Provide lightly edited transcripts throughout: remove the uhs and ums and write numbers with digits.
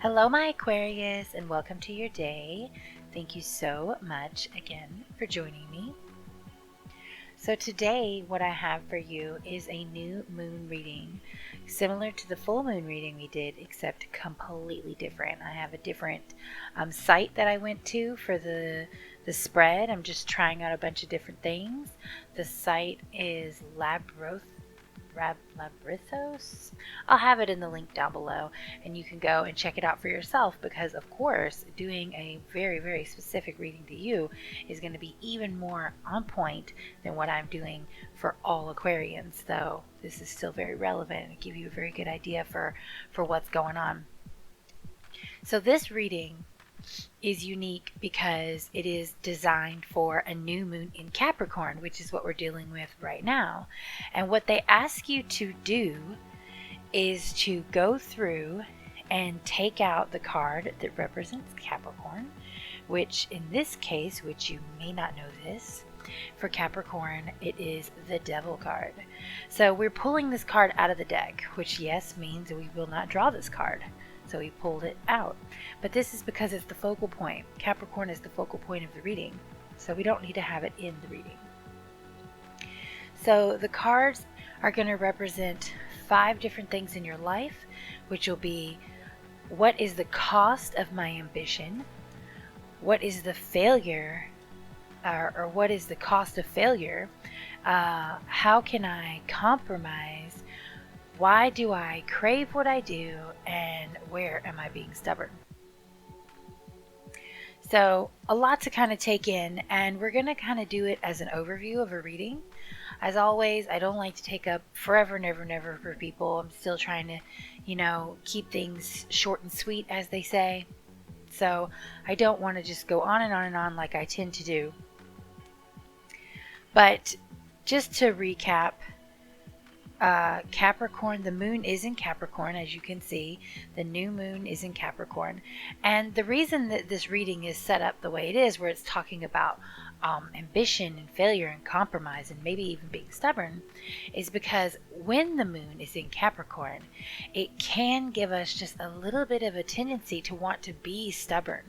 Hello, my Aquarius, and welcome to your day. Thank you so much again for joining me. So today, what I have for you is a new moon reading, similar to the full moon reading we did, except completely different. I have a different site that I went to for the spread. I'm just trying out a bunch of different things. The site is Labyrinthos. I'll have it in the link down below, and you can go and check it out for yourself, because of course doing a very, very specific reading to you is going to be even more on point than what I'm doing for all Aquarians, though this is still very relevant and give you a very good idea for what's going on. So this reading is unique because it is designed for a new moon in Capricorn, which is what we're dealing with right now. And what they ask you to do is to go through and take out the card that represents Capricorn, which in this case, which you may not know this, for Capricorn, it is the Devil card. So we're pulling this card out of the deck, which yes means we will not draw this card. So we pulled it out. But this is because it's the focal point. Capricorn is the focal point of the reading. So we don't need to have it in the reading. So the cards are going to represent 5 different things in your life, which will be: what is the cost of my ambition? What is the failure, or what is the cost of failure? How can I compromise? Why do I crave what I do, and where am I being stubborn? So a lot to kind of take in, and we're going to kind of do it as an overview of a reading. As always, I don't like to take up forever and ever for people. I'm still trying to, keep things short and sweet, as they say. So I don't want to just go on and on and on like I tend to do. But just to recap, Capricorn, the moon is in Capricorn, as you can see. The new moon is in Capricorn. And the reason that this reading is set up the way it is, where it's talking about ambition and failure and compromise and maybe even being stubborn, is because when the moon is in Capricorn, it can give us just a little bit of a tendency to want to be stubborn.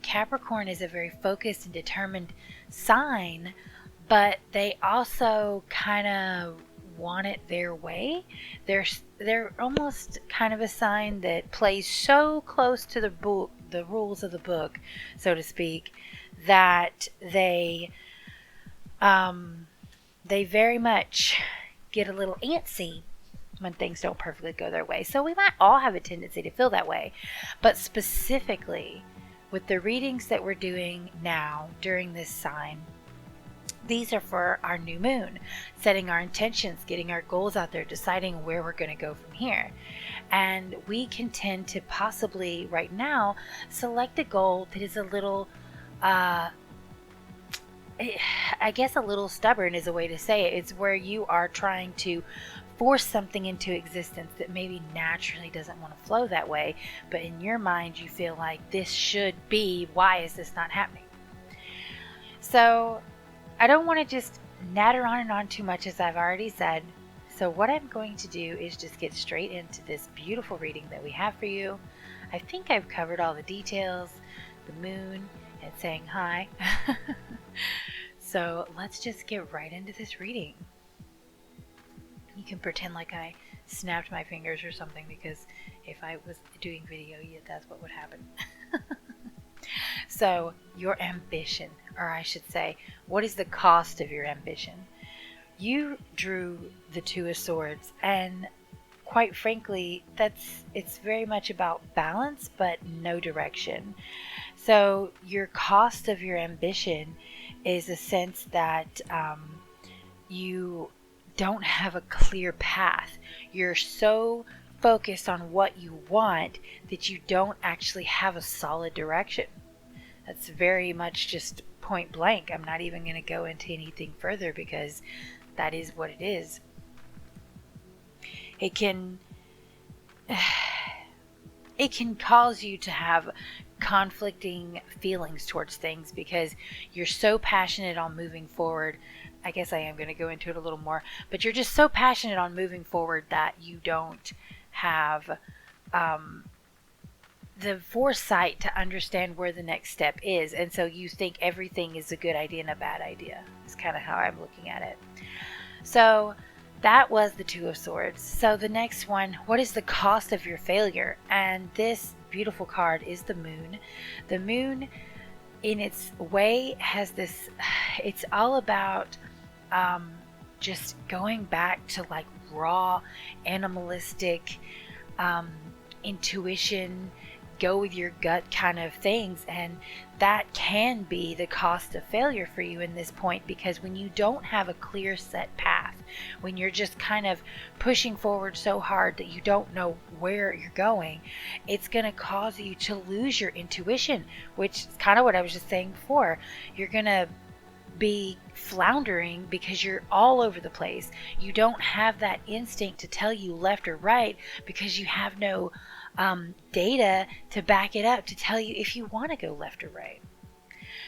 Capricorn is a very focused and determined sign, but they also kind of want it their way. They're almost kind of a sign that plays so close to the rules of the book, so to speak, that they very much get a little antsy when things don't perfectly go their way. So we might all have a tendency to feel that way, but specifically with the readings that we're doing now during this sign, these are for our new moon, setting our intentions, getting our goals out there, deciding where we're going to go from here. And we can tend to possibly, right now, select a goal that is a little, I guess a little stubborn is a way to say it. It's where you are trying to force something into existence that maybe naturally doesn't want to flow that way. But in your mind, you feel like this should be, why is this not happening? So I don't want to just natter on and on too much, as I've already said. So what I'm going to do is just get straight into this beautiful reading that we have for you. I think I've covered all the details, the moon, and saying hi. So let's just get right into this reading. You can pretend like I snapped my fingers or something, because if I was doing video, yeah, that's what would happen. So your ambition, or I should say, what is the cost of your ambition? You drew the Two of Swords, and quite frankly, it's very much about balance, but no direction. So your cost of your ambition is a sense that you don't have a clear path. You're so focused on what you want that you don't actually have a solid direction. That's very much just point blank. I'm not even going to go into anything further, because that is what it is. It can cause you to have conflicting feelings towards things, because you're so passionate on moving forward. I guess I am going to go into it a little more, but you're just so passionate on moving forward that you don't have the foresight to understand where the next step is, and so you think everything is a good idea and a bad idea. It's kind of how I'm looking at it. So that was the Two of Swords. So the next one, what is the cost of your failure? And this beautiful card is the Moon. The Moon, in its way, has this, it's all about just going back to like raw animalistic intuition, go with your gut kind of things, and that can be the cost of failure for you in this point, because when you don't have a clear set path, when you're just kind of pushing forward so hard that you don't know where you're going, it's going to cause you to lose your intuition, which is kind of what I was just saying before. You're going to be floundering because you're all over the place. You don't have that instinct to tell you left or right because you have no data to back it up to tell you if you want to go left or right.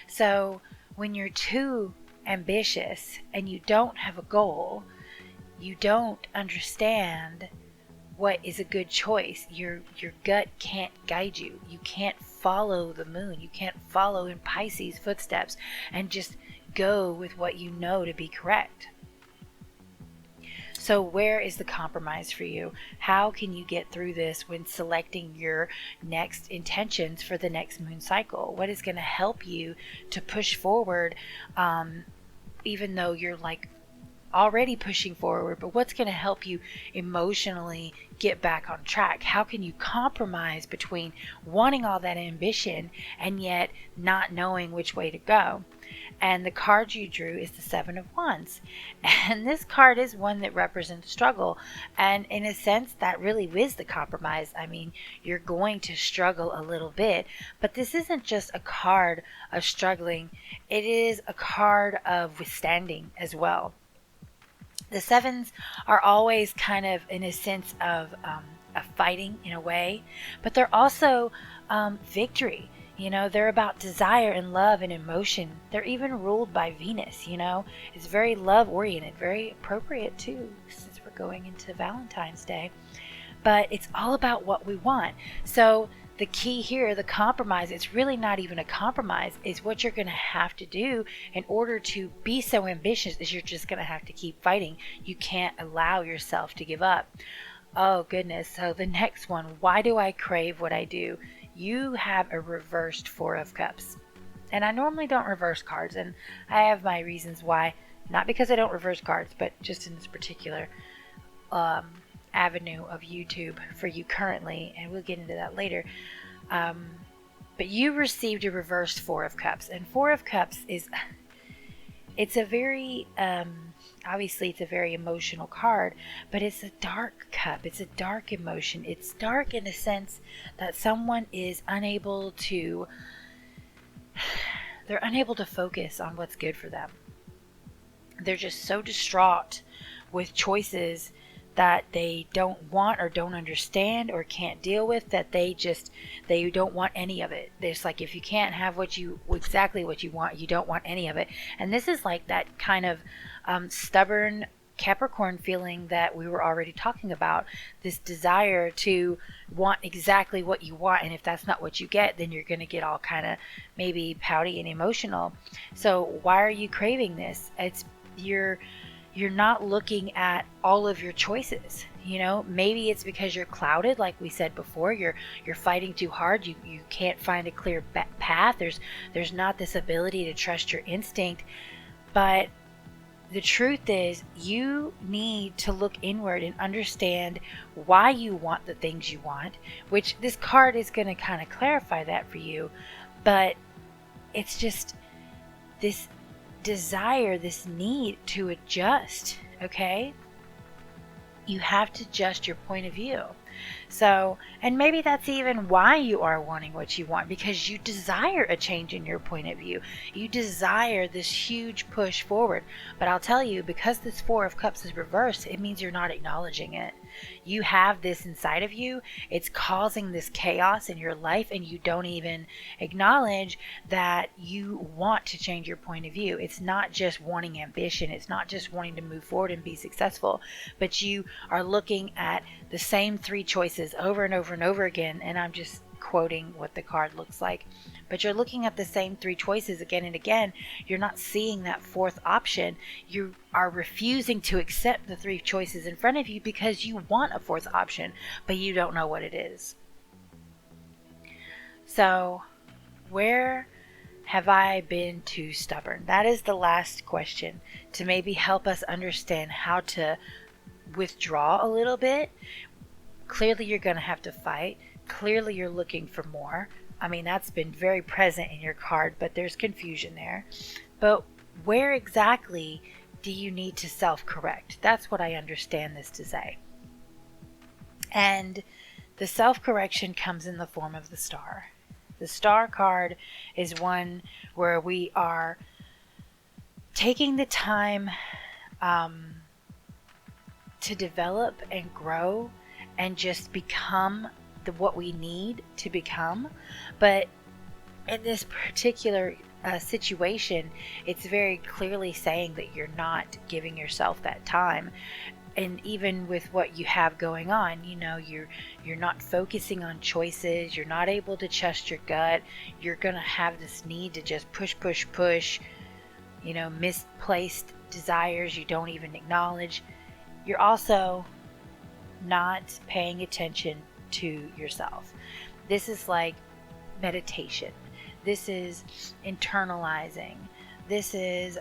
So when you're too ambitious and you don't have a goal, you don't understand what is a good choice. Your gut can't guide you. You can't follow the Moon. You can't follow in Pisces footsteps and just go with what you know to be correct. So where is the compromise for you? How can you get through this when selecting your next intentions for the next moon cycle? What is going to help you to push forward, even though you're like already pushing forward, but what's going to help you emotionally get back on track? How can you compromise between wanting all that ambition and yet not knowing which way to go? And the card you drew is the Seven of Wands. And this card is one that represents struggle. And in a sense, that really is the compromise. I mean, you're going to struggle a little bit, but this isn't just a card of struggling. It is a card of withstanding as well. The sevens are always kind of in a sense of fighting in a way, but they're also victory. You know, they're about desire and love and emotion. They're even ruled by Venus, you know. It's very love oriented, very appropriate too, since we're going into Valentine's Day. But it's all about what we want. So the key here, the compromise, it's really not even a compromise. It's what you're going to have to do in order to be so ambitious is you're just going to have to keep fighting. You can't allow yourself to give up. Oh goodness. So the next one, why do I crave what I do? You have a reversed Four of Cups. And I normally don't reverse cards, and I have my reasons why. Not because I don't reverse cards, but just in this particular avenue of YouTube for you currently, and we'll get into that later. But you received a reversed Four of Cups, and Four of Cups is, it's a very, obviously it's a very emotional card, but it's a dark cup. It's a dark emotion. It's dark in a sense that someone is unable to, they're unable to focus on what's good for them. They're just so distraught with choices that they don't want or don't understand or can't deal with, that they don't want any of it. It's like, if you can't have exactly what you want, you don't want any of it. And this is like that kind of stubborn Capricorn feeling that we were already talking about, this desire to want exactly what you want, and if that's not what you get, then you're going to get all kind of maybe pouty and emotional. So why are you craving this? It's you're not looking at all of your choices. You know, maybe it's because you're clouded, like we said before. You're fighting too hard. You can't find a clear path. There's not this ability to trust your instinct. But the truth is, you need to look inward and understand why you want the things you want, which this card is going to kind of clarify that for you. But it's just this desire, this need to adjust, okay? You have to adjust your point of view. So, and maybe that's even why you are wanting what you want, because you desire a change in your point of view. You desire this huge push forward. But I'll tell you, because this Four of Cups is reversed, it means you're not acknowledging it. You have this inside of you. It's causing this chaos in your life, and you don't even acknowledge that you want to change your point of view. It's not just wanting ambition. It's not just wanting to move forward and be successful, but you are looking at the same three choices over and over and over again. And I'm just quoting what the card looks like, but you're looking at the same three choices again and again. You're not seeing that fourth option. You are refusing to accept the three choices in front of you because you want a fourth option, but you don't know what it is. So, where have I been too stubborn? That is the last question, to maybe help us understand how to withdraw a little bit. Clearly you're going to have to fight. Clearly you're looking for more. I mean, that's been very present in your card, but there's confusion there. But where exactly do you need to self-correct? That's what I understand this to say. And the self-correction comes in the form of the Star. The Star card is one where we are taking the time to develop and grow and just become what we need to become. But in this particular situation, it's very clearly saying that you're not giving yourself that time. And even with what you have going on, you know, you're not focusing on choices. You're not able to trust your gut. You're going to have this need to just push, you know, misplaced desires you don't even acknowledge. You're also not paying attention to yourself. This is like meditation. This is internalizing. This is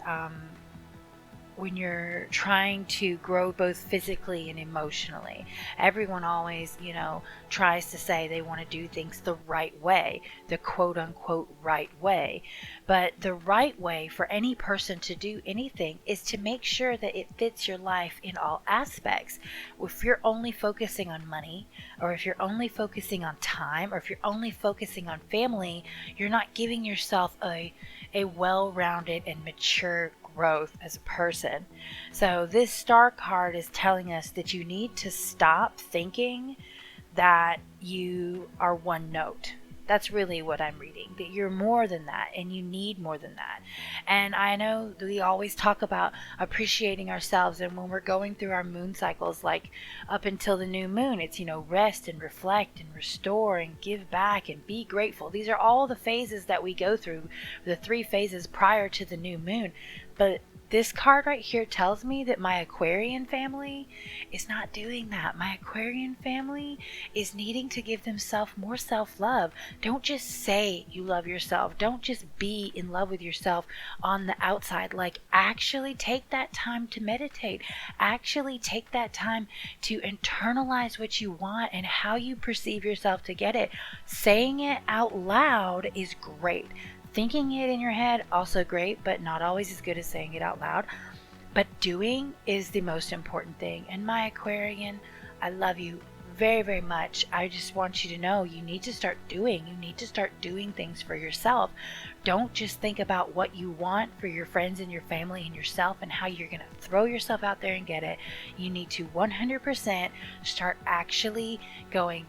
when you're trying to grow both physically and emotionally. Everyone always, you know, tries to say they want to do things the right way, the quote unquote right way. But the right way for any person to do anything is to make sure that it fits your life in all aspects. If you're only focusing on money, or if you're only focusing on time, or if you're only focusing on family, you're not giving yourself a well-rounded and mature growth as a person. So this Star card is telling us that you need to stop thinking that you are one note. That's really what I'm reading, that you're more than that and you need more than that. And I know that we always talk about appreciating ourselves, and when we're going through our moon cycles, like up until the new moon, it's, you know, rest and reflect and restore and give back and be grateful. These are all the phases that we go through, the 3 phases prior to the new moon. But this card right here tells me that my Aquarian family is not doing that. My Aquarian family is needing to give themselves more self-love. Don't just say you love yourself. Don't just be in love with yourself on the outside. Like, actually take that time to meditate. Actually take that time to internalize what you want and how you perceive yourself to get it. Saying it out loud is great. Thinking it in your head, also great, but not always as good as saying it out loud. But doing is the most important thing. And my Aquarian, I love you very, very much. I just want you to know you need to start doing. You need to start doing things for yourself. Don't just think about what you want for your friends and your family and yourself and how you're going to throw yourself out there and get it. You need to 100% start actually going,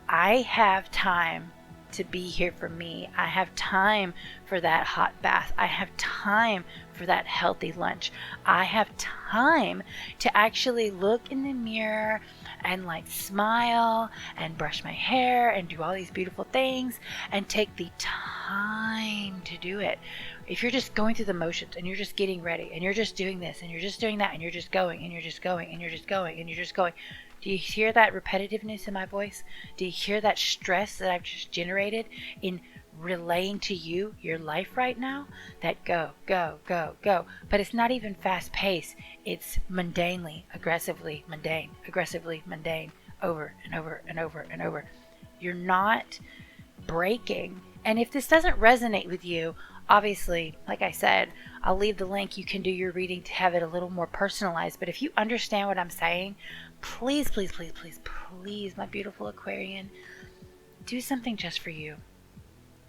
I have time to be here for me. I have time for that hot bath. I have time for that healthy lunch. I have time to actually look in the mirror and like smile and brush my hair and do all these beautiful things and take the time to do it. If you're just going through the motions and you're just getting ready and you're just doing this and you're just doing that and you're just going and you're just going and you're just going and you're just going, do you hear that repetitiveness in my voice? Do you hear that stress that I've just generated in relaying to you your life right now? That go, go, go, go. But it's not even fast paced. It's mundanely, aggressively mundane, over and over and over and over. You're not breaking. And if this doesn't resonate with you, obviously, like I said, I'll leave the link. You can do your reading to have it a little more personalized. But if you understand what I'm saying, please, please, please, please, please, my beautiful Aquarian, do something just for you.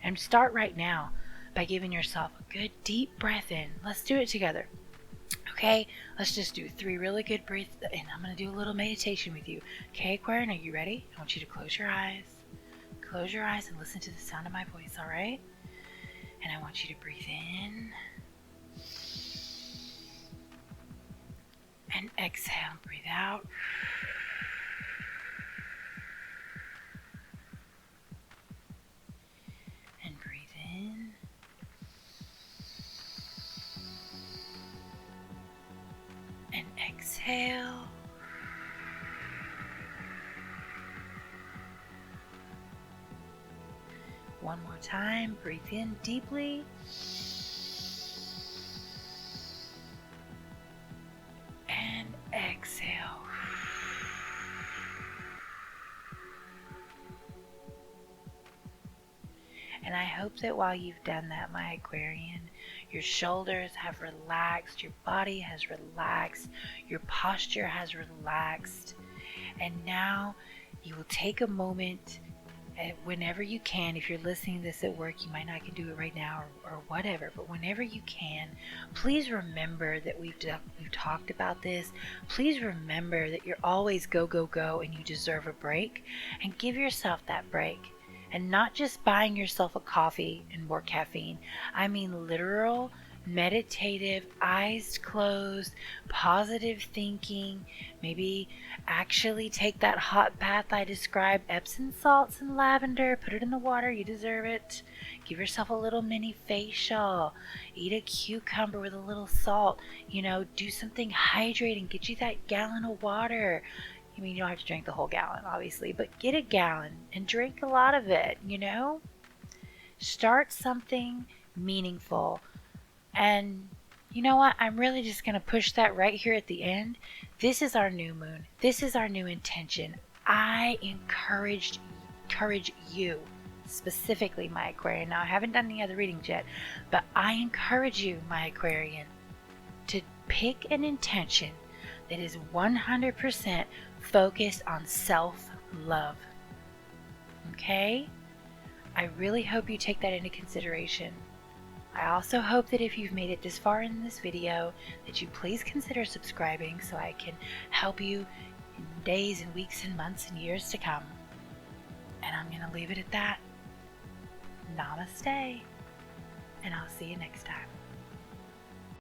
And start right now by giving yourself a good deep breath in. Let's do it together. Okay, let's just do 3 really good breaths, and I'm going to do a little meditation with you. Okay, Aquarian, are you ready? I want you to close your eyes. Close your eyes and listen to the sound of my voice, all right? And I want you to breathe in and exhale. Breathe out. One more time. Breathe in deeply. And exhale. And I hope that while you've done that, my Aquarian, your shoulders have relaxed, your body has relaxed, your posture has relaxed. And now you will take a moment whenever you can. If you're listening to this at work, you might not can do it right now or whatever, but whenever you can, please remember that we've talked about this. Please remember that you're always go, go, go, and you deserve a break, and give yourself that break. And not just buying yourself a coffee and more caffeine. I mean literal, meditative, eyes closed, positive thinking. Maybe actually take that hot bath I described, Epsom salts and lavender, put it in the water, you deserve it. Give yourself a little mini facial. Eat a cucumber with a little salt. Do something hydrating. Get you that gallon of water. I mean, you don't have to drink the whole gallon, obviously, but get a gallon and drink a lot of it, Start something meaningful. And you know what? I'm really just going to push that right here at the end. This is our new moon. This is our new intention. I encourage you, specifically my Aquarian. Now, I haven't done any other readings yet, but I encourage you, my Aquarian, to pick an intention that is 100% focused on self-love. Okay? I really hope you take that into consideration. I also hope that if you've made it this far in this video, that you please consider subscribing so I can help you in days and weeks and months and years to come. And I'm going to leave it at that. Namaste. And I'll see you next time.